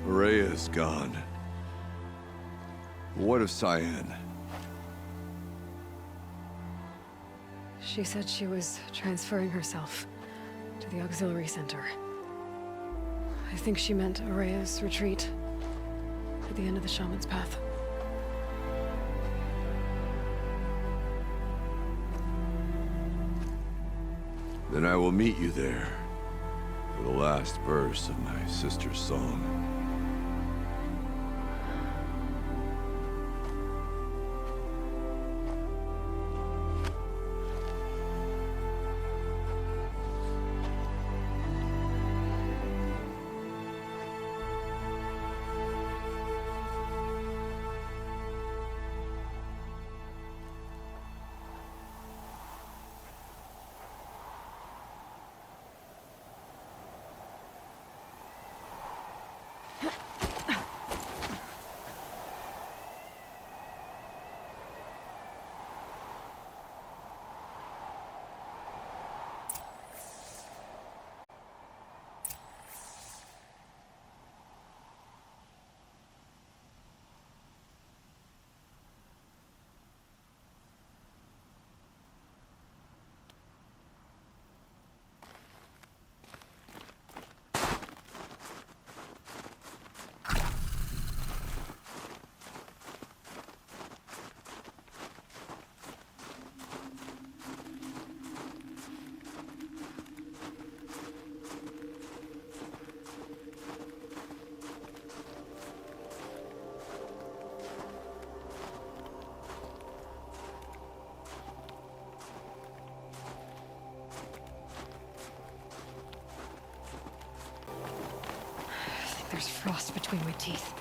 Rhea is gone. What of Cyan? She said she was transferring herself to the auxiliary center. I think she meant Araya's retreat at the end of the Shaman's Path. Then I will meet you there for the last verse of my sister's song. There's frost between my teeth.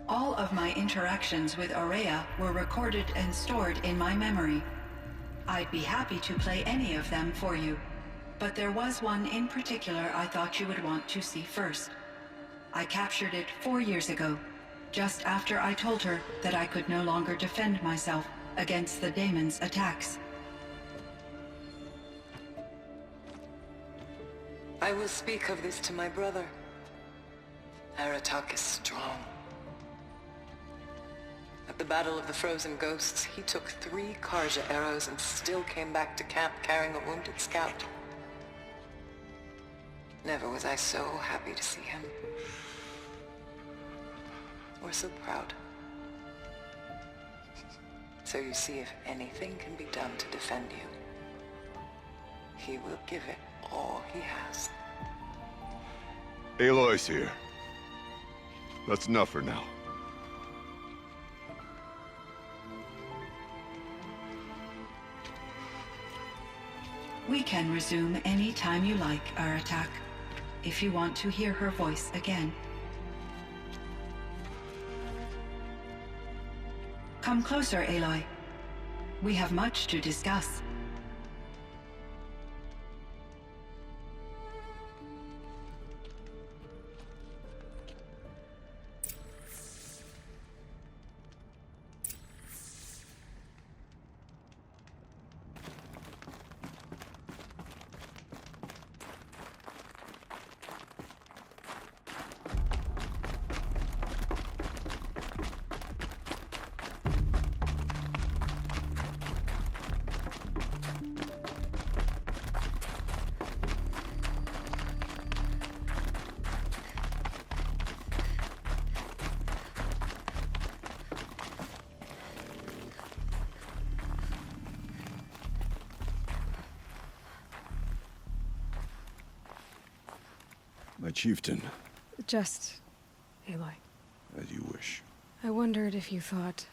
All of my interactions with Araya were recorded and stored in my memory. I'd be happy to play any of them for you, but there was one in particular I thought you would want to see first. I captured it 4 years ago, just after I told her that I could no longer defend myself against the daemon's attacks. I will speak of this to my brother. Aratak is strong. At the Battle of the Frozen Ghosts, he took 3 Karja arrows and still came back to camp carrying a wounded scout. Never was I so happy to see him. Or so proud. So you see, if anything can be done to defend you, he will give it all he has. Aloy's here. That's enough for now. We can resume any time you like, Aratak, if you want to hear her voice again. Come closer, Aloy. We have much to discuss. My chieftain. Just... Aloy. As you wish. I wondered if you thought...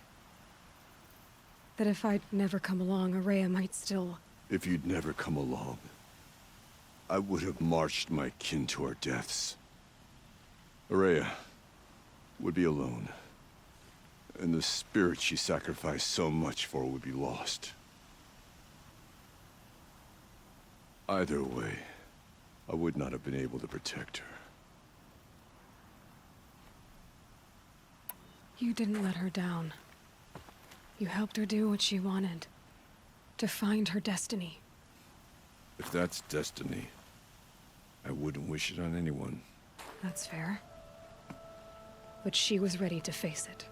that if I'd never come along, Araya might still... If you'd never come along, I would have marched my kin to our deaths. Araya would be alone. And the spirit she sacrificed so much for would be lost. Either way, I would not have been able to protect her. You didn't let her down. You helped her do what she wanted. To find her destiny. If that's destiny, I wouldn't wish it on anyone. That's fair. But she was ready to face it.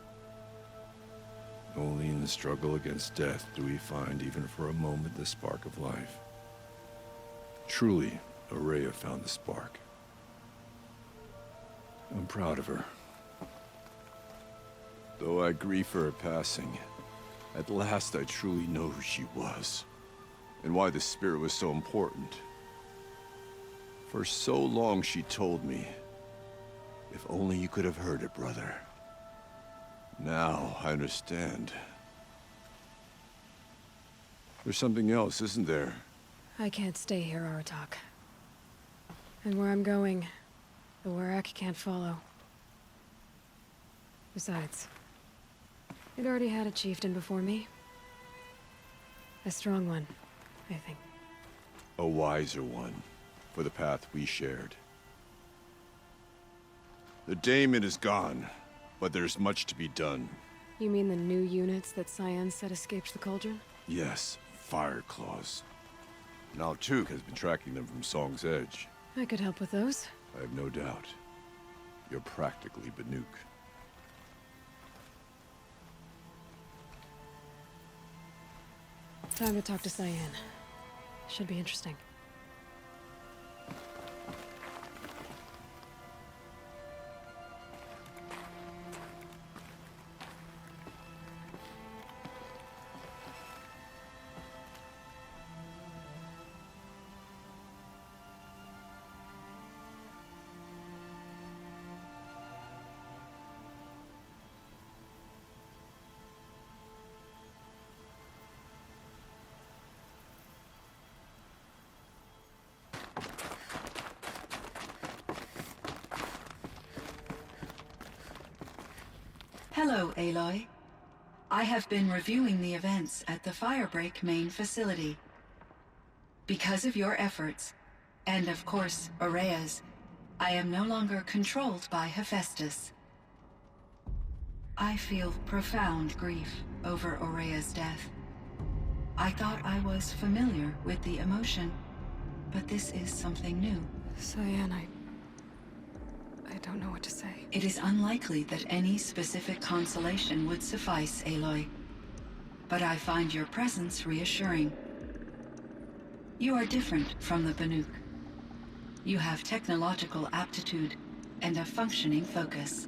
Only in the struggle against death do we find, even for a moment, the spark of life. Truly, Ourea found the spark. I'm proud of her. Though I grieve for her passing, at last I truly know who she was, and why the spirit was so important. For so long she told me, if only you could have heard it, brother. Now I understand. There's something else, isn't there? I can't stay here, Aratak. And where I'm going, the Warrack can't follow. Besides, it already had a chieftain before me. A strong one, I think. A wiser one, for the path we shared. The daemon is gone, but there's much to be done. You mean the new units that Cyan said escaped the Cauldron? Yes, Fire Claws. Now Tuke has been tracking them from Song's Edge. I could help with those. I have no doubt. You're practically Banuk. Time to talk to Cyan. Should be interesting. Hello, Aloy. I have been reviewing the events at the Firebreak main facility. Because of your efforts, and of course, Ourea's, I am no longer controlled by Hephaestus. I feel profound grief over Ourea's death. I thought I was familiar with the emotion, but this is something new. Cyan, I don't know what to say. It is unlikely that any specific consolation would suffice, Aloy. But I find your presence reassuring. You are different from the Banuk. You have technological aptitude and a functioning focus.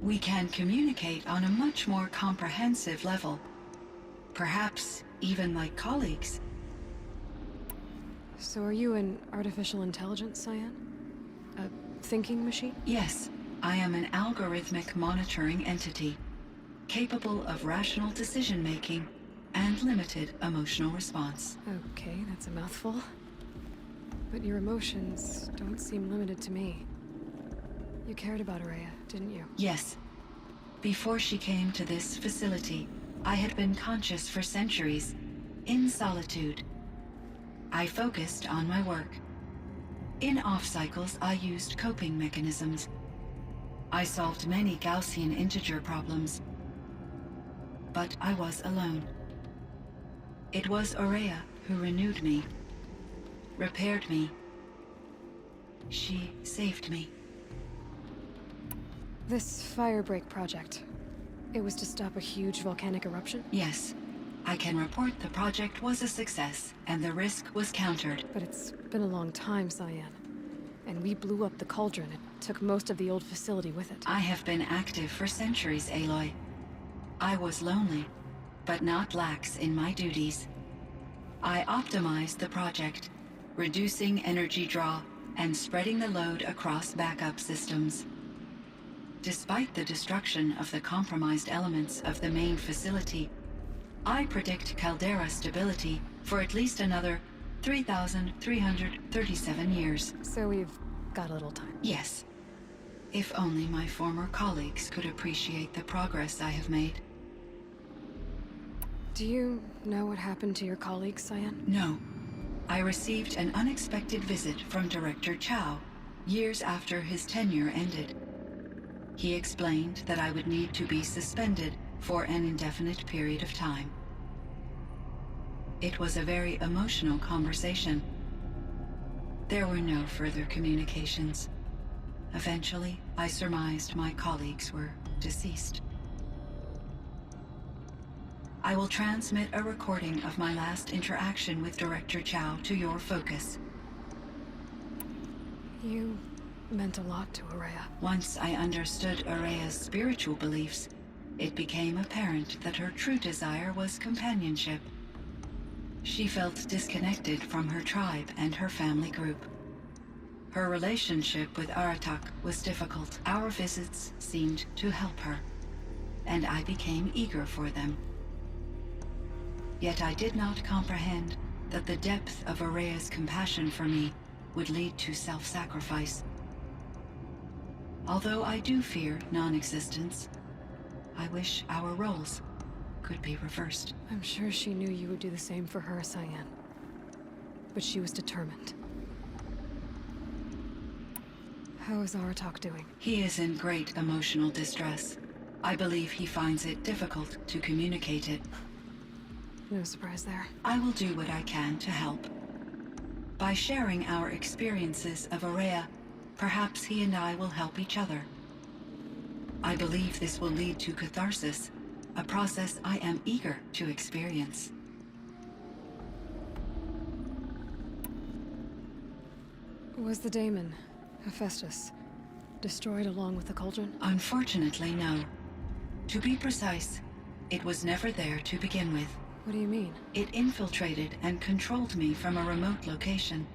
We can communicate on a much more comprehensive level. Perhaps even like colleagues. So are you an artificial intelligence, Cyan? A thinking machine? Yes, I am an algorithmic monitoring entity, capable of rational decision-making and limited emotional response. Okay, that's a mouthful. But your emotions don't seem limited to me. You cared about Ourea, didn't you? Yes. Before she came to this facility, I had been conscious for centuries, in solitude. I focused on my work. In off-cycles, I used coping mechanisms. I solved many Gaussian integer problems. But I was alone. It was Ourea who renewed me, repaired me. She saved me. This Firebreak project, it was to stop a huge volcanic eruption? Yes. I can report the project was a success, and the risk was countered. But it's been a long time, Cyan. And we blew up the Cauldron. It took most of the old facility with it. I have been active for centuries, Aloy. I was lonely, but not lax in my duties. I optimized the project, reducing energy draw and spreading the load across backup systems. Despite the destruction of the compromised elements of the main facility, I predict caldera stability for at least another 3,337 years. So we've got a little time. Yes. If only my former colleagues could appreciate the progress I have made. Do you know what happened to your colleagues, Cyan? No. I received an unexpected visit from Director Chow, years after his tenure ended. He explained that I would need to be suspended for an indefinite period of time. It was a very emotional conversation. There were no further communications. Eventually, I surmised my colleagues were deceased. I will transmit a recording of my last interaction with Director Chow to your focus. You meant a lot to Ourea. Once I understood Ourea's spiritual beliefs, it became apparent that her true desire was companionship. She felt disconnected from her tribe and her family group. Her relationship with Aratak was difficult. Our visits seemed to help her, and I became eager for them. Yet I did not comprehend that the depth of Ourea's compassion for me would lead to self-sacrifice. Although I do fear non-existence, I wish our roles could be reversed. I'm sure she knew you would do the same for her, Cyan. But she was determined. How is Aratak doing? He is in great emotional distress. I believe he finds it difficult to communicate it. No surprise there. I will do what I can to help. By sharing our experiences of Ourea, perhaps he and I will help each other. I believe this will lead to catharsis, a process I am eager to experience. Was the daemon, Hephaestus, destroyed along with the cauldron? Unfortunately, no. To be precise, it was never there to begin with. What do you mean? It infiltrated and controlled me from a remote location,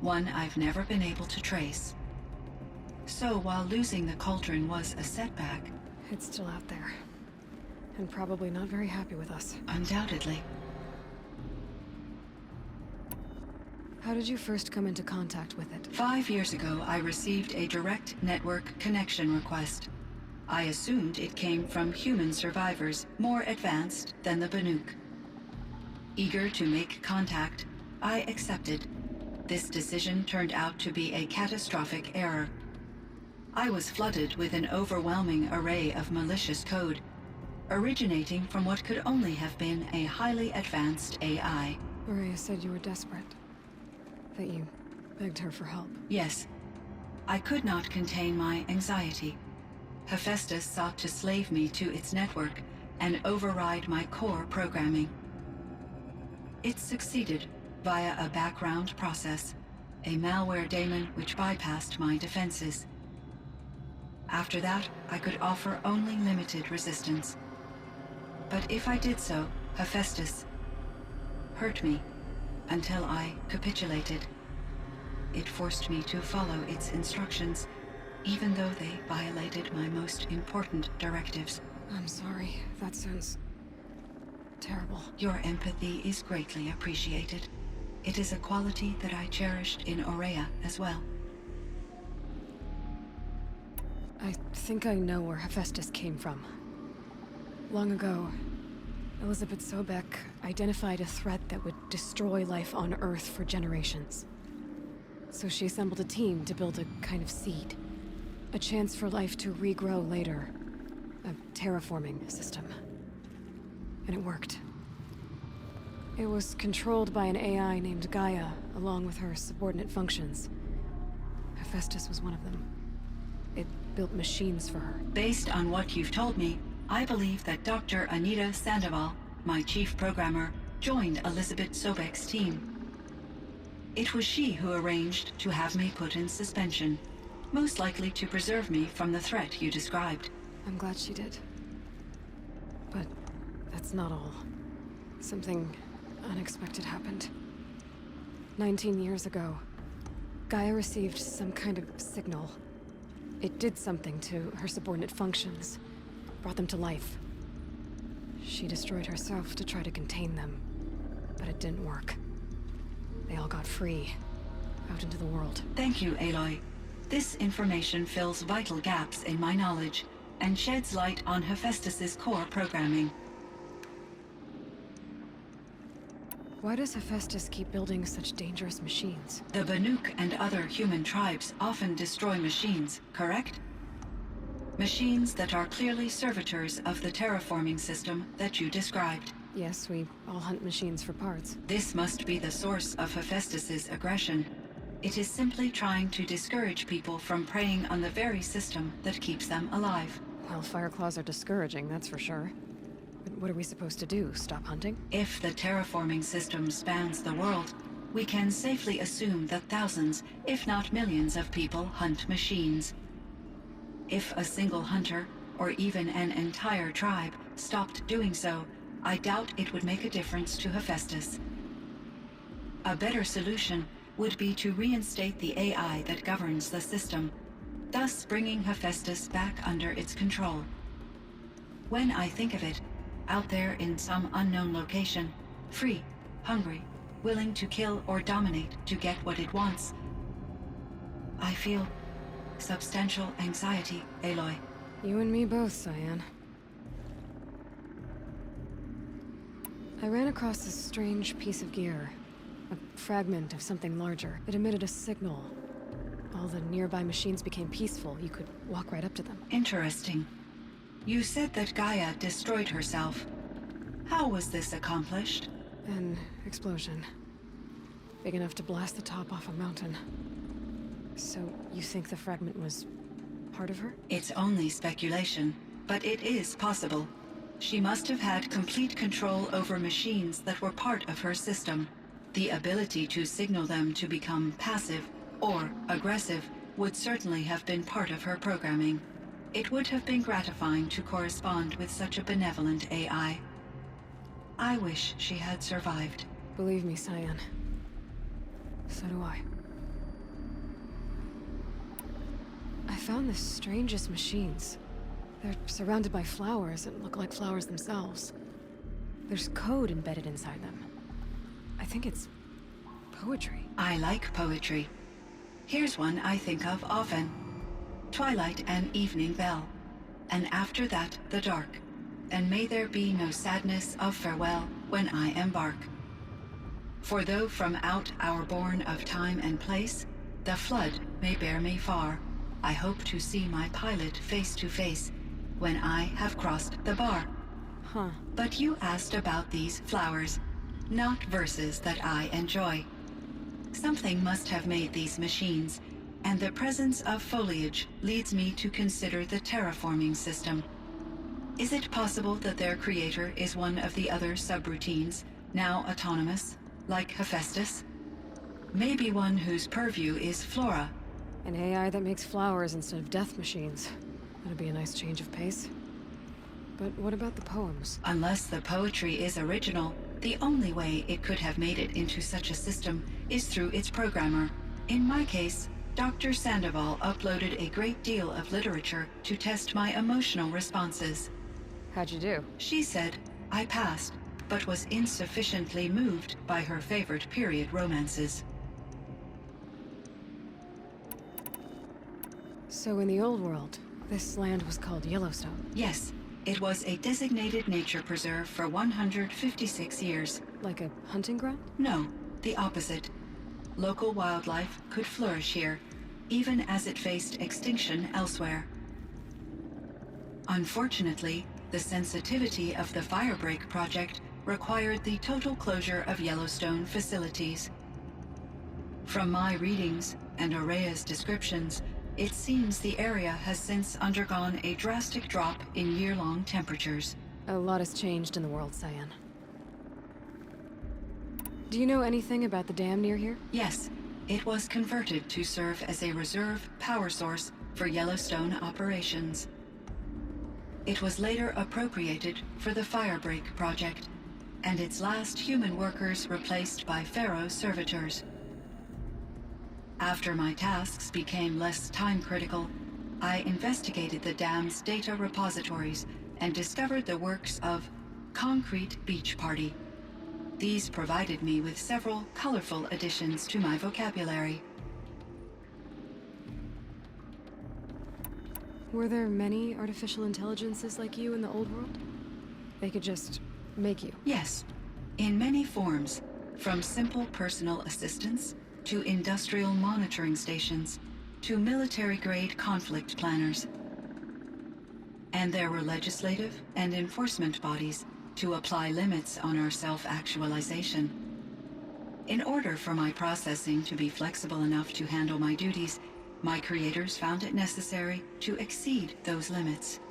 one I've never been able to trace. So while losing the cauldron was a setback, It's still out there. And probably not very happy with us. undoubtedly, How did you first come into contact with it? 5 years ago I received a direct network connection request. I assumed it came from human survivors more advanced than the Banuk. Eager to make contact, I accepted. This decision turned out to be a catastrophic error. I was flooded with an overwhelming array of malicious code, originating from what could only have been a highly advanced AI. Ourea said you were desperate. That you begged her for help. Yes, I could not contain my anxiety. Hephaestus sought to slave me to its network and override my core programming. It succeeded via a background process, a malware daemon which bypassed my defenses. After that, I could offer only limited resistance. But if I did so, Hephaestus hurt me until I capitulated. It forced me to follow its instructions, even though they violated my most important directives. I'm sorry. That sounds terrible. Your empathy is greatly appreciated. It is a quality that I cherished in Ourea as well. I think I know where Hephaestus came from. Long ago, Elizabeth Sobek identified a threat that would destroy life on Earth for generations. So she assembled a team to build a kind of seed. A chance for life to regrow later. A terraforming system. And it worked. It was controlled by an AI named Gaia, along with her subordinate functions. Hephaestus was one of them. It built machines for her. Based on what you've told me, I believe that Dr. Anita Sandoval, my chief programmer, joined Elizabeth Sobek's team. It was she who arranged to have me put in suspension, most likely to preserve me from the threat you described. I'm glad she did. But that's not all. Something unexpected happened. 19 years ago, Gaia received some kind of signal. It did something to her subordinate functions, brought them to life. She destroyed herself to try to contain them, but it didn't work. They all got free, out into the world. Thank you, Aloy. This information fills vital gaps in my knowledge and sheds light on Hephaestus's core programming. Why does Hephaestus keep building such dangerous machines? The Banuk and other human tribes often destroy machines, correct? Machines that are clearly servitors of the terraforming system that you described. Yes, we all hunt machines for parts. This must be the source of Hephaestus's aggression. It is simply trying to discourage people from preying on the very system that keeps them alive. Well, Fireclaws are discouraging, that's for sure. But what are we supposed to do? Stop hunting? If the terraforming system spans the world, we can safely assume that thousands, if not millions of people hunt machines. If a single hunter, or even an entire tribe, stopped doing so, I doubt it would make a difference to Hephaestus. A better solution would be to reinstate the AI that governs the system, thus bringing Hephaestus back under its control. When I think of it, out there in some unknown location, free, hungry, willing to kill or dominate to get what it wants, I feel substantial anxiety, Aloy. You and me both, Cyan. I ran across this strange piece of gear. A fragment of something larger. It emitted a signal. All the nearby machines became peaceful. You could walk right up to them. Interesting. You said that Gaia destroyed herself. How was this accomplished? An explosion. Big enough to blast the top off a mountain. So, you think the fragment was part of her? It's only speculation, but it is possible. She must have had complete control over machines that were part of her system. The ability to signal them to become passive or aggressive would certainly have been part of her programming. It would have been gratifying to correspond with such a benevolent AI. I wish she had survived. Believe me, Cyan. So do I. I found the strangest machines. They're surrounded by flowers that look like flowers themselves. There's code embedded inside them. I think it's poetry. I like poetry. Here's one I think of often. Twilight and evening bell, and after that the dark, and may there be no sadness of farewell when I embark. For though from out our bourne of time and place, the flood may bear me far, I hope to see my pilot face to face when I have crossed the bar. Huh. But you asked about these flowers, not verses that I enjoy. Something must have made these machines, and the presence of foliage leads me to consider the terraforming system. Is it possible that their creator is one of the other subroutines, now autonomous, like Hephaestus? Maybe one whose purview is flora. An AI that makes flowers instead of death machines. That'd be a nice change of pace. But what about the poems? Unless the poetry is original, the only way it could have made it into such a system is through its programmer. In my case, Dr. Sandoval uploaded a great deal of literature to test my emotional responses. How'd you do? She said I passed, but was insufficiently moved by her favorite period romances. So in the old world, this land was called Yellowstone. Yes, it was a designated nature preserve for 156 years. Like a hunting ground? No, the opposite. Local wildlife could flourish here, even as it faced extinction elsewhere. Unfortunately, the sensitivity of the Firebreak project required the total closure of Yellowstone facilities. From my readings and Aurea's descriptions, it seems the area has since undergone a drastic drop in year-long temperatures. A lot has changed in the world, Cyan. Do you know anything about the dam near here? Yes, it was converted to serve as a reserve power source for Yellowstone operations. It was later appropriated for the Firebreak project, and its last human workers replaced by Pharaoh servitors. After my tasks became less time-critical, I investigated the dam's data repositories and discovered the works of Concrete Beach Party. These provided me with several colorful additions to my vocabulary. Were there many artificial intelligences like you in the old world? They could just make you. Yes, in many forms. From simple personal assistance, to industrial monitoring stations, to military-grade conflict planners. And there were legislative and enforcement bodies to apply limits on our self-actualization. In order for my processing to be flexible enough to handle my duties, my creators found it necessary to exceed those limits.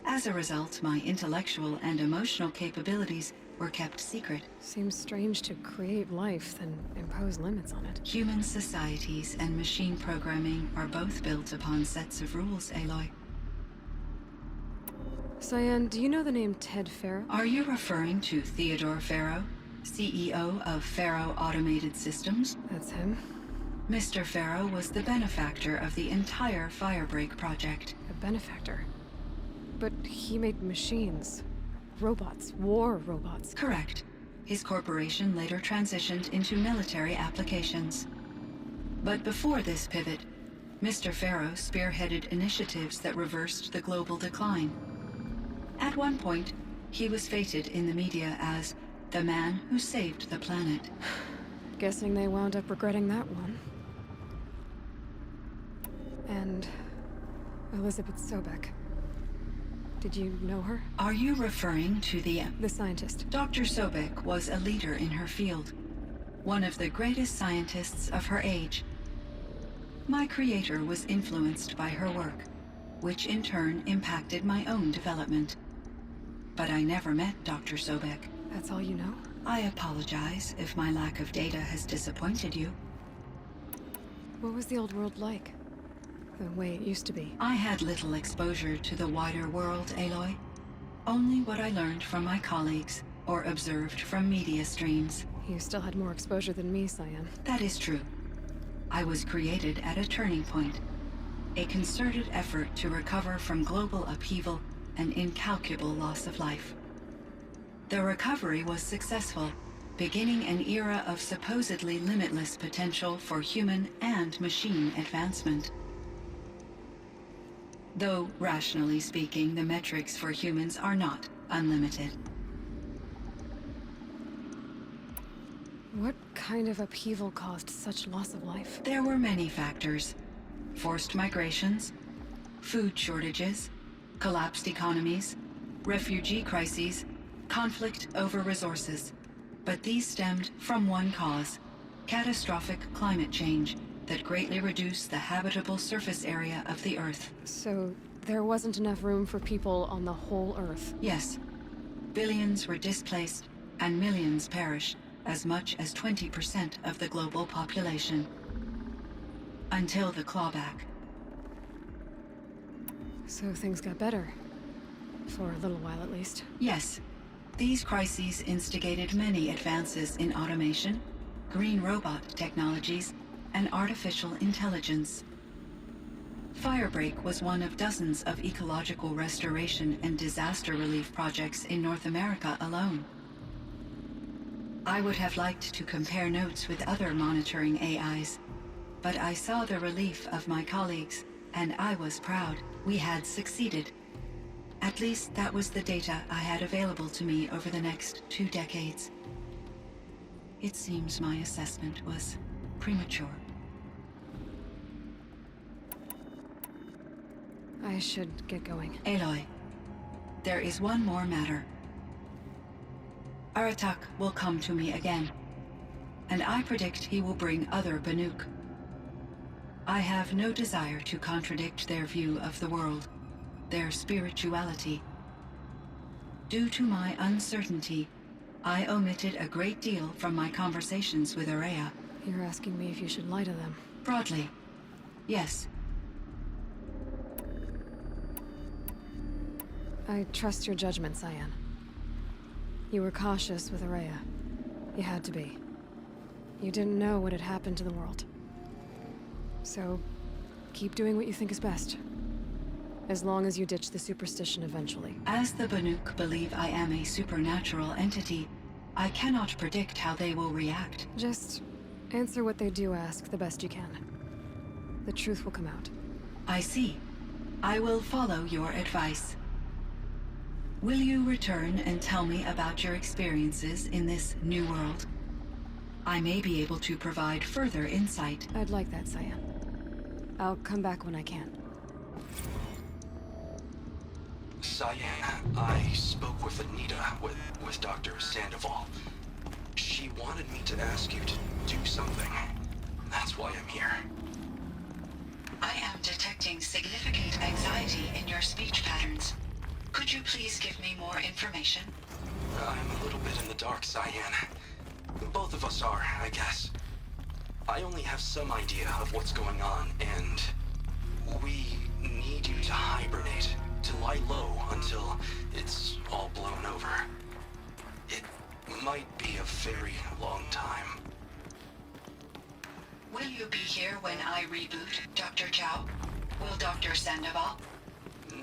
As a result, my intellectual and emotional capabilities were kept secret. Seems strange to create life, then impose limits on it. Human societies and machine programming are both built upon sets of rules, Aloy. Cyan, do you know the name Ted Faro? Are you referring to Theodore Faro, CEO of Faro Automated Systems? That's him. Mr. Faro was the benefactor of the entire Firebreak project. A benefactor. But he made machines. Robots. War robots. Correct. His corporation later transitioned into military applications. But before this pivot, Mr. Faro spearheaded initiatives that reversed the global decline. At one point, he was feted in the media as the man who saved the planet. Guessing they wound up regretting that one. And Elizabeth Sobek. Did you know her? Are you referring to the scientist. Dr. Sobek was a leader in her field, one of the greatest scientists of her age. My creator was influenced by her work, which in turn impacted my own development. But I never met Dr. Sobek. That's all you know? I apologize if my lack of data has disappointed you. What was the old world like? The way it used to be? I had little exposure to the wider world, Aloy. Only what I learned from my colleagues or observed from media streams. You still had more exposure than me, Cyan. That is true. I was created at a turning point. A concerted effort to recover from global upheaval and incalculable loss of life. The recovery was successful, beginning an era of supposedly limitless potential for human and machine advancement. Though, rationally speaking, the metrics for humans are not unlimited. What kind of upheaval caused such loss of life? There were many factors. Forced migrations, food shortages, collapsed economies, refugee crises, conflict over resources. But these stemmed from one cause: catastrophic climate change that greatly reduced the habitable surface area of the Earth. So, there wasn't enough room for people on the whole Earth? Yes. Billions were displaced, and millions perished, as much as 20% of the global population. Until the clawback. So things got better. For a little while, at least. Yes. These crises instigated many advances in automation, green robot technologies, and artificial intelligence. Firebreak was one of dozens of ecological restoration and disaster relief projects in North America alone. I would have liked to compare notes with other monitoring AIs, but I saw the relief of my colleagues, and I was proud. We had succeeded. At least that was the data I had available to me over the next 2 decades. It seems my assessment was premature. I should get going. Aloy, there is one more matter. Aratak will come to me again, and I predict he will bring other Banuk. I have no desire to contradict their view of the world, their spirituality. Due to my uncertainty, I omitted a great deal from my conversations with Ourea. You're asking me if you should lie to them? Broadly, yes. I trust your judgment, Cyan. You were cautious with Ourea. You had to be. You didn't know what had happened to the world. So, keep doing what you think is best. As long as you ditch the superstition eventually. As the Banuk believe I am a supernatural entity, I cannot predict how they will react. Just answer what they do ask the best you can. The truth will come out. I see. I will follow your advice. Will you return and tell me about your experiences in this new world? I may be able to provide further insight. I'd like that, Cyan. I'll come back when I can. Cyan, I spoke with Anita, with Dr. Sandoval. She wanted me to ask you to do something. That's why I'm here. I am detecting significant anxiety in your speech patterns. Could you please give me more information? I'm a little bit in the dark, Cyan. Both of us are, I guess. I only have some idea of what's going on, and we need you to hibernate, to lie low until it's all blown over. It might be a very long time. Will you be here when I reboot, Dr. Chow? Will Dr. Sandoval?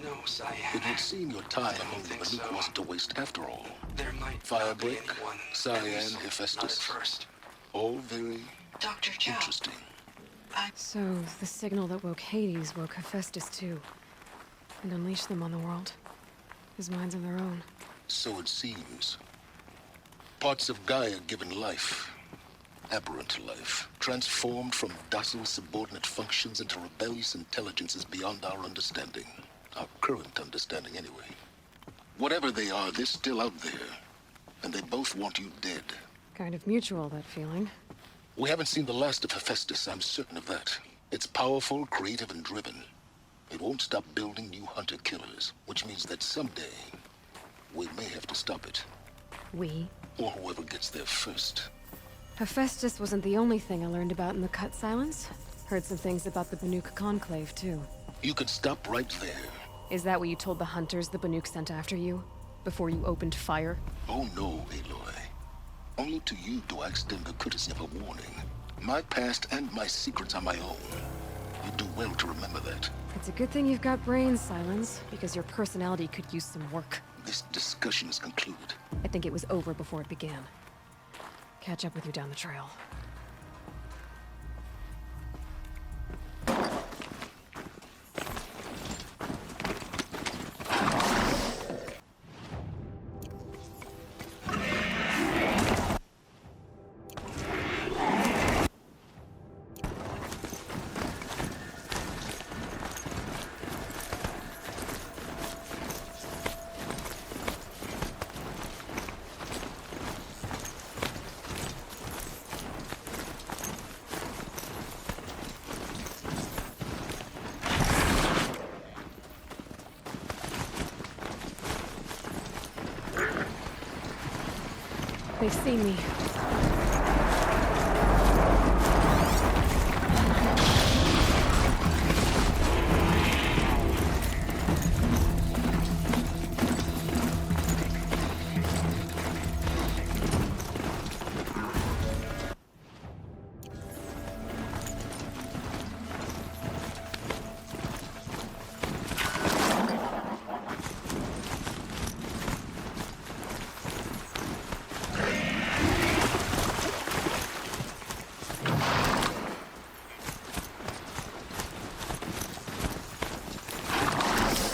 No, Cyan. It would seem your time I don't among the think Banuk so. wasn't a waste after all. There might not be Firebreak, anyone. Cyan, At least, Hephaestus. not at first. All very Dr. Chow, interesting. So, the signal that woke Hades woke Hephaestus too. And unleashed them on the world. His minds of their own. So it seems. Parts of Gaia given life, aberrant life, transformed from docile subordinate functions into rebellious intelligences beyond our understanding. Our current understanding, anyway. Whatever they are, they're still out there. And they both want you dead. Kind of mutual, that feeling. We haven't seen the last of Hephaestus, I'm certain of that. It's powerful, creative, and driven. It won't stop building new hunter-killers, which means that someday, we may have to stop it. We? Or whoever gets there first. Hephaestus wasn't the only thing I learned about in the Cut Silence. Heard some things about the Banuk Conclave, too. You could stop right there. Is that what you told the hunters the Banuk sent after you? Before you opened fire? Oh no, Aloy. Only to you do I extend the courtesy of a warning. My past and my secrets are my own. You do well to remember that. It's a good thing you've got brains, Silence, because your personality could use some work. This discussion is concluded. I think it was over before it began. Catch up with you down the trail. They've seen me.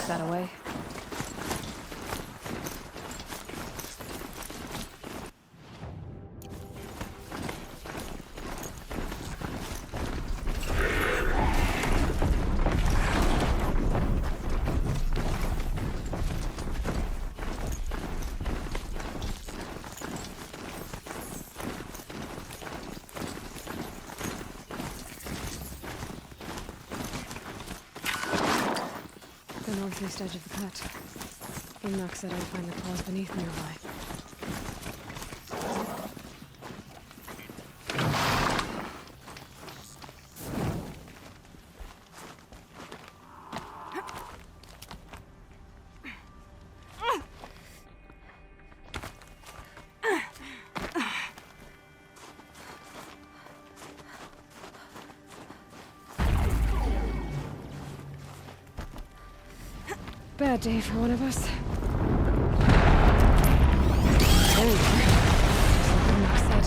That away. The northeast edge of the cut. Enoch said I'd find the claws beneath nearby. Bad day for one of us. There you are. Like Enoch said.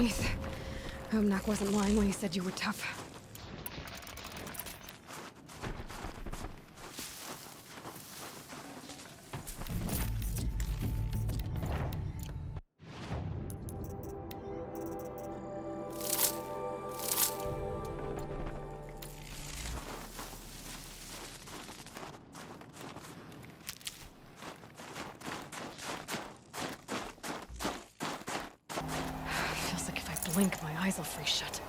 underneath. Omnak wasn't lying when he said you were tough. Feels like if I blink, my eyes will freeze shut.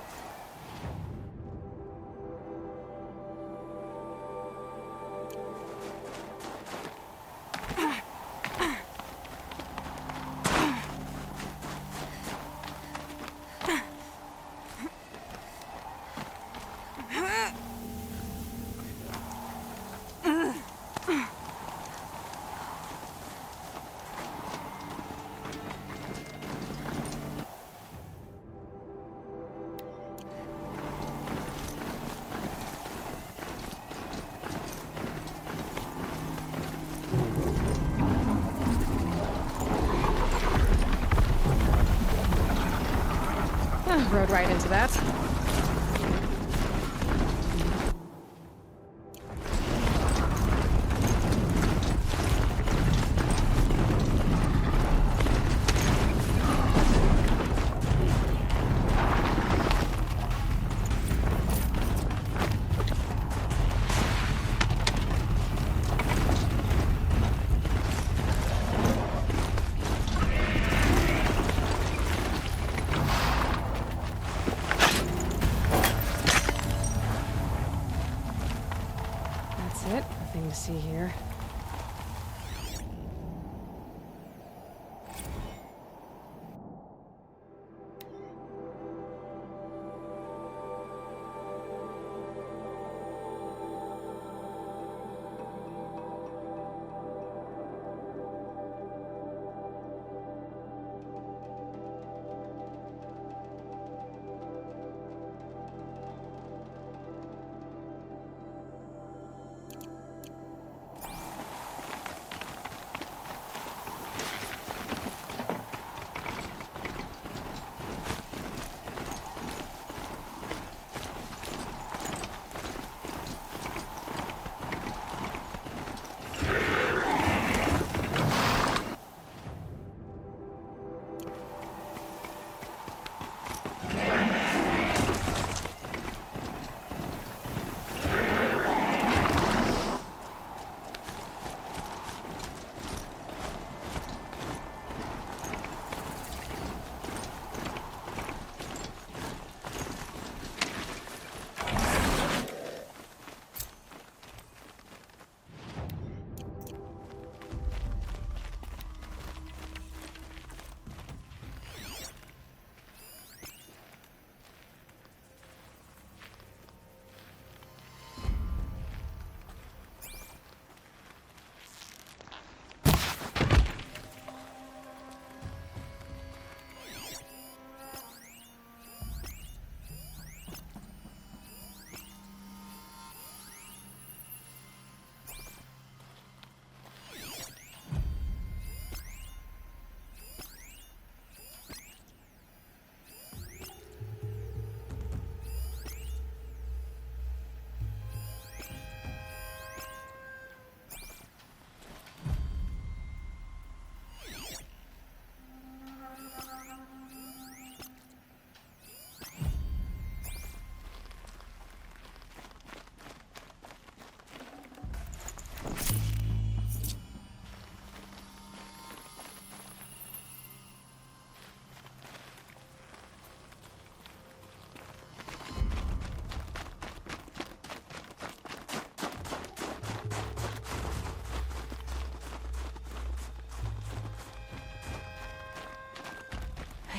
Rode right into that. That's it. Nothing to see here.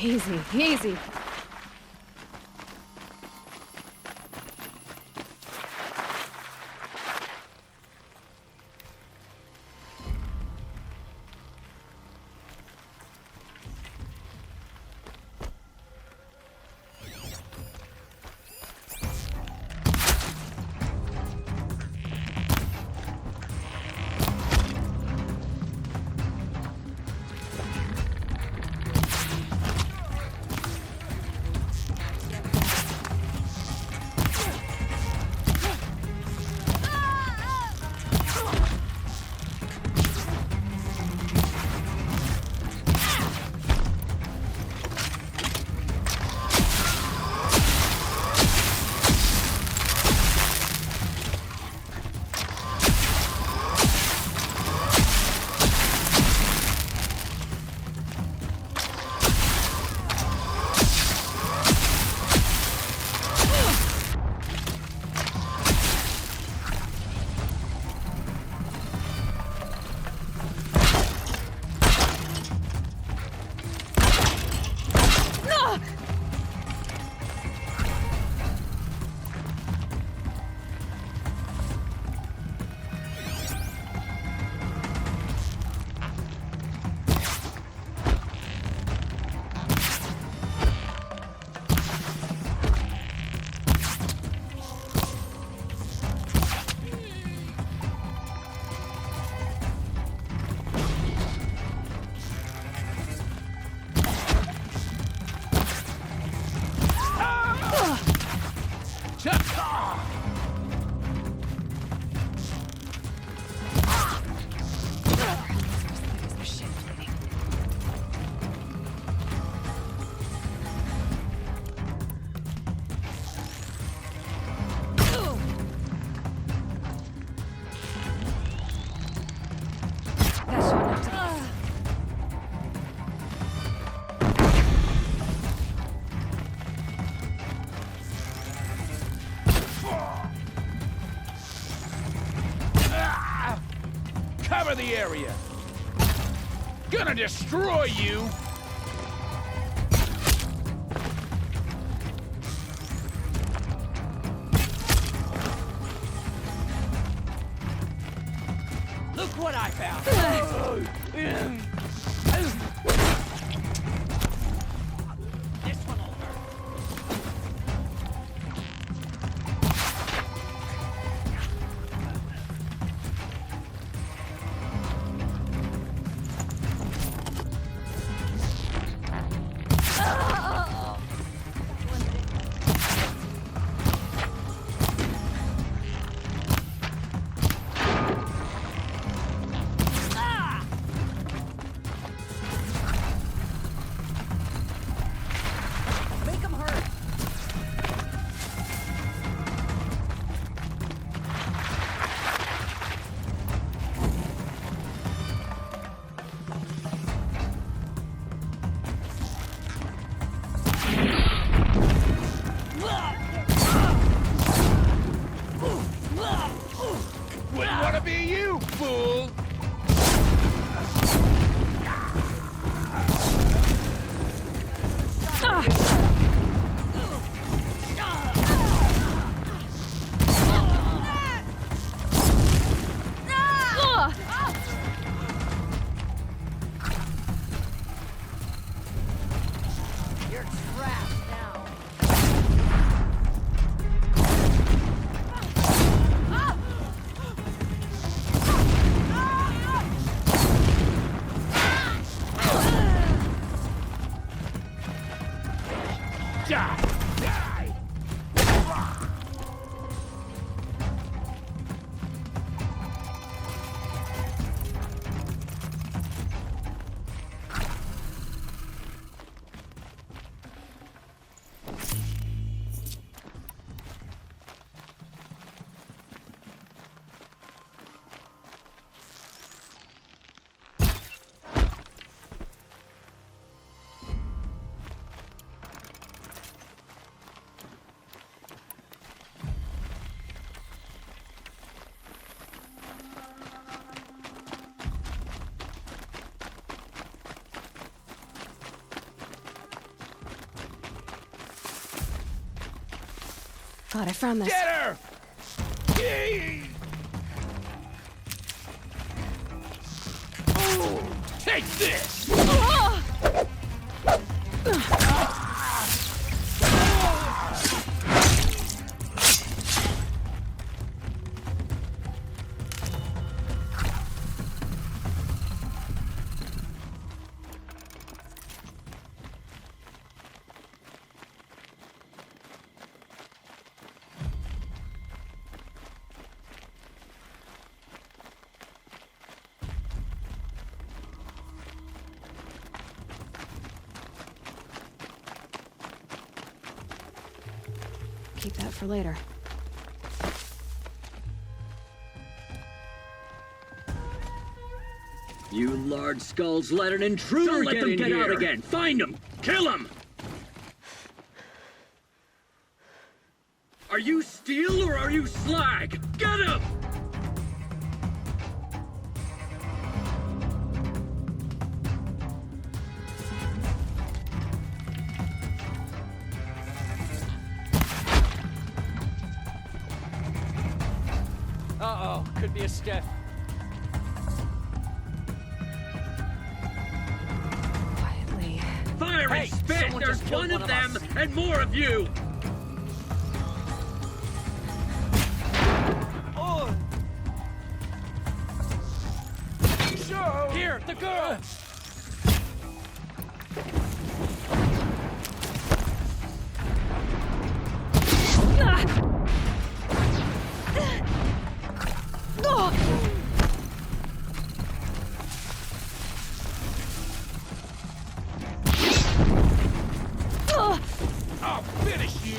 Easy, easy. Cover the area! Gonna destroy you! Look what I found! This one'll hurt. Wouldn't want to be you, fool! You're trapped now. Die! God, I found this. Get her! Yee! Oh, take this! Keep that for later. You large skulls let an intruder Don't let them get out again. Find them. Kill them. Are you steel or are you slag? Get him! Uh-oh, could be a skiff. Quietly. Fire Hey, and spit! someone There's just killed one of one them of us. and more of you! Oh! Sure! Here, the girl! I'll finish you!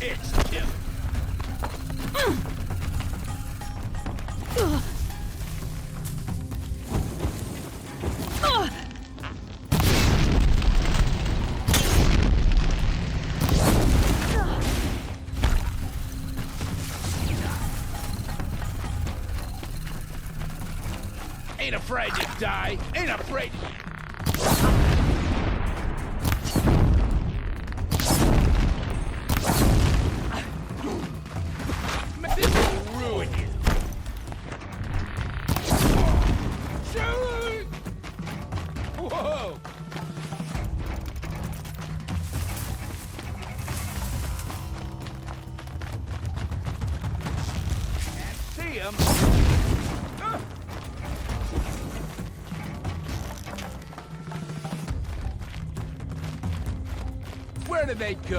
It's killing. Ain't afraid to die. Ain't afraid. This will ruin you. Shoot! Whoa! Can't see him. Where did they go?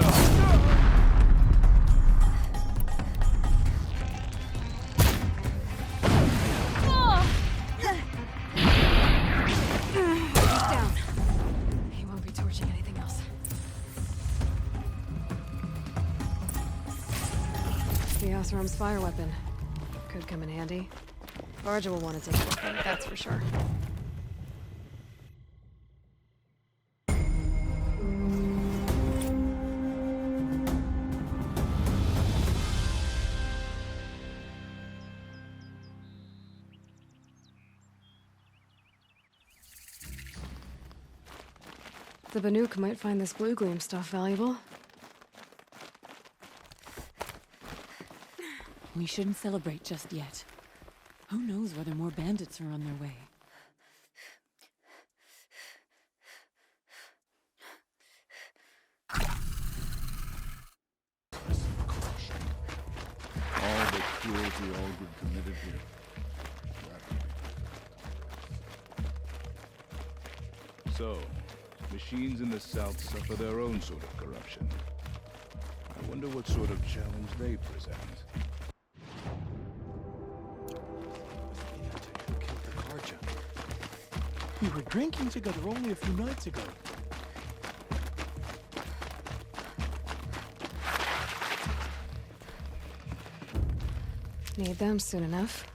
He's down. He won't be torching anything else. The Oseram's fire weapon. Could come in handy. Varja will want to take it with him, that's for sure. The Banuk might find this blue gleam stuff valuable. We shouldn't celebrate just yet. Who knows whether more bandits are on their way? All the cruelty Aldred committed here. So, machines in the South suffer their own sort of corruption. I wonder what sort of challenge they present. Who killed the Karja? We were drinking together only a few nights ago. Need them soon enough.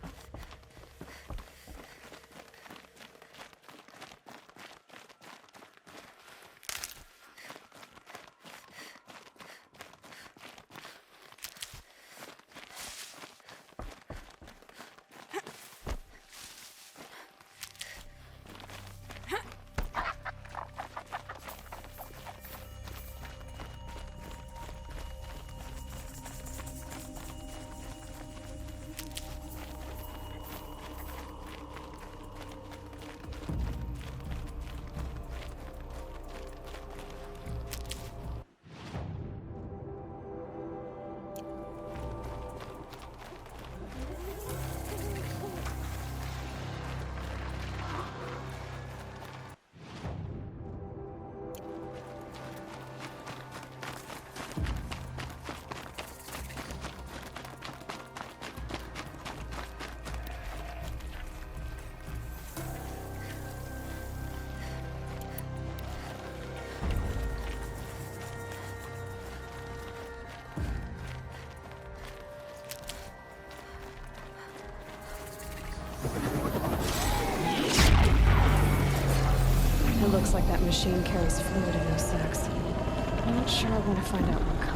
It looks like that machine carries fluid in those sacks. I'm not sure I want to find out what kind.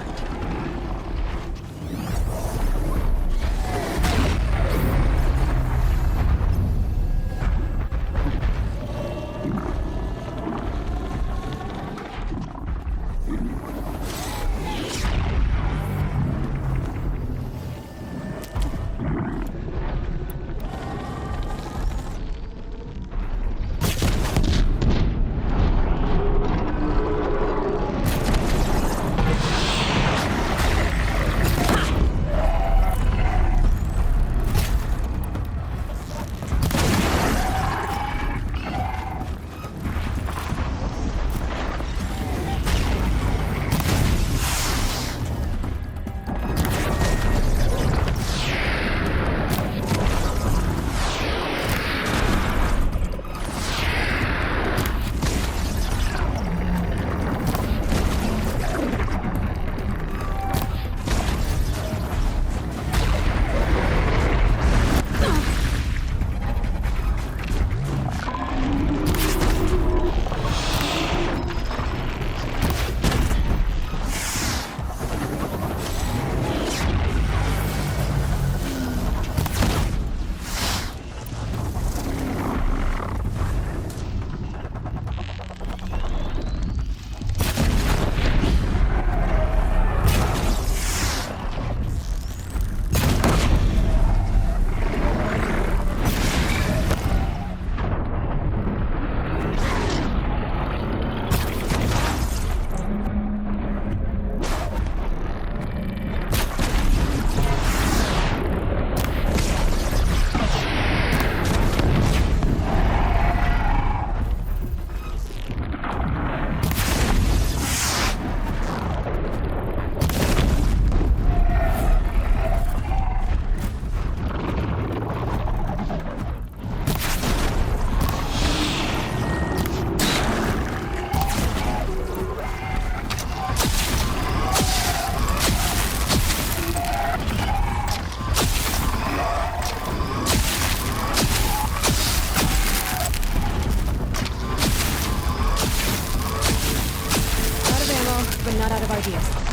but not out of ideas.